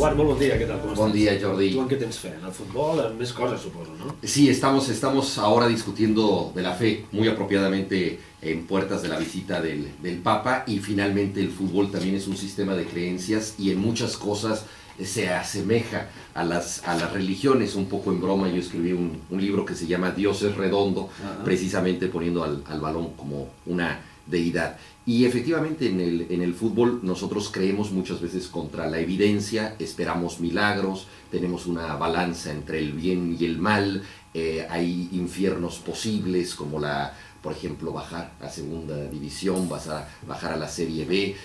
Eduard, molt bon dia, què tal? Com Buen estàs? día, Jordi. Tu en què tens fe? En el futbol, en més coses, suposo, no? Sí, estamos ahora discutiendo de la fe, muy apropiadamente en puertas de la visita del Papa, y finalmente el fútbol también es un sistema de creencias y en muchas cosas se asemeja a las religiones. Un poco en broma, yo escribí un libro que se llama Dios es redondo, precisamente poniendo al balón como una deidad. Y efectivamente en el fútbol nosotros creemos muchas veces contra la evidencia, esperamos milagros, tenemos una balanza entre el bien y el mal, hay infiernos posibles como por ejemplo, bajar a segunda división, bajar a la Serie B,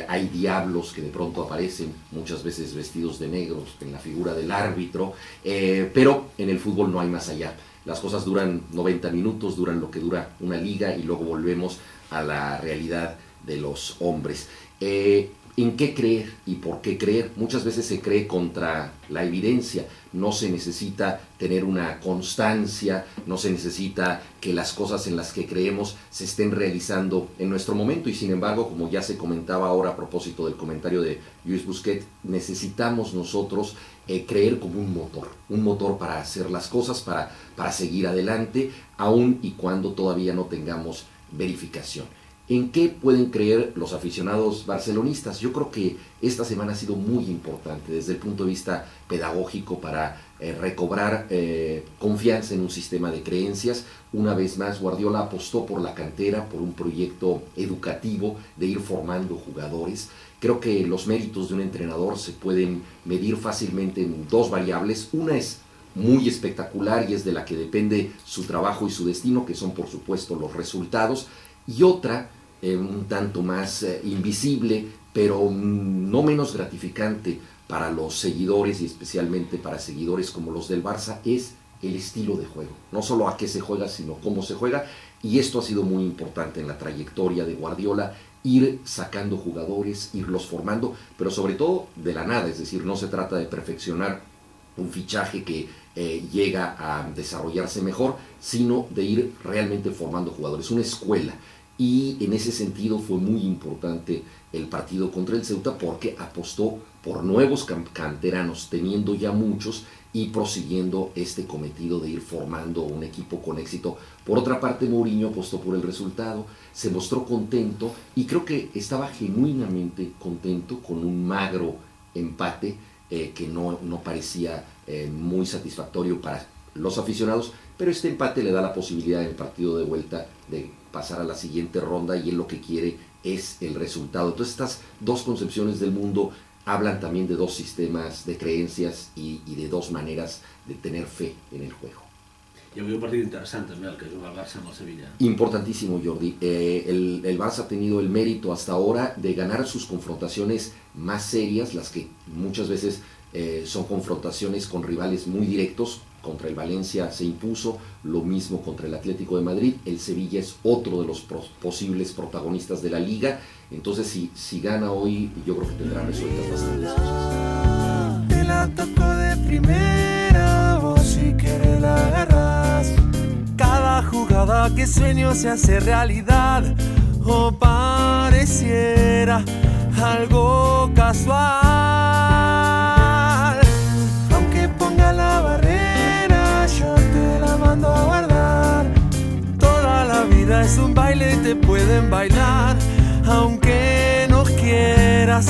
hay diablos que de pronto aparecen, muchas veces vestidos de negros, en la figura del árbitro, pero en el fútbol no hay más allá. Las cosas duran 90 minutos, duran lo que dura una liga y luego volvemos a la realidad de los hombres. ¿En qué creer y por qué creer? Muchas veces se cree contra la evidencia, no se necesita tener una constancia, no se necesita que las cosas en las que creemos se estén realizando en nuestro momento, y sin embargo, como ya se comentaba ahora a propósito del comentario de Lluís Busquets, necesitamos nosotros creer como un motor para hacer las cosas, para seguir adelante, aun y cuando todavía no tengamos verificación. ¿En qué pueden creer los aficionados barcelonistas? Yo creo que esta semana ha sido muy importante desde el punto de vista pedagógico para recobrar confianza en un sistema de creencias. Una vez más, Guardiola apostó por la cantera, por un proyecto educativo de ir formando jugadores. Creo que los méritos de un entrenador se pueden medir fácilmente en dos variables. Una es muy espectacular y es de la que depende su trabajo y su destino, que son por supuesto los resultados, y otra un tanto más invisible, pero no menos gratificante para los seguidores y especialmente para seguidores como los del Barça, es el estilo de juego. No solo a qué se juega, sino cómo se juega, y esto ha sido muy importante en la trayectoria de Guardiola, ir sacando jugadores, irlos formando, pero sobre todo de la nada, es decir, no se trata de perfeccionar un fichaje que llega a desarrollarse mejor, sino de ir realmente formando jugadores, una escuela. Y en ese sentido fue muy importante el partido contra el Ceuta porque apostó por nuevos canteranos, teniendo ya muchos, y prosiguiendo este cometido de ir formando un equipo con éxito. Por otra parte, Mourinho apostó por el resultado, se mostró contento y creo que estaba genuinamente contento con un magro empate que no parecía muy satisfactorio para los aficionados, pero este empate le da la posibilidad en el partido de vuelta de pasar a la siguiente ronda, y él lo que quiere es el resultado. Entonces estas dos concepciones del mundo hablan también de dos sistemas de creencias y de dos maneras de tener fe en el juego. Hi havia un partit interessant també, el que juga el Barça amb el Sevilla. Importantísimo, Jordi. El Barça ha tenido el mérito hasta ahora de ganar sus confrontaciones más serias, las que muchas veces son confrontaciones con rivales muy directos. Contra el Valencia se impuso, lo mismo contra el Atlético de Madrid. El Sevilla es otro de los posibles protagonistas de la liga. Entonces si gana hoy, yo creo que tendrá resueltas bastantes cosas. Te la tocó de primera, vos si quieres la agarras. Cada jugada que sueño se hace realidad, o pareciera algo casual. Aunque ponga la barrera, yo te la mando a guardar. Toda la vida es un baile y te pueden bailar, aunque no quieras.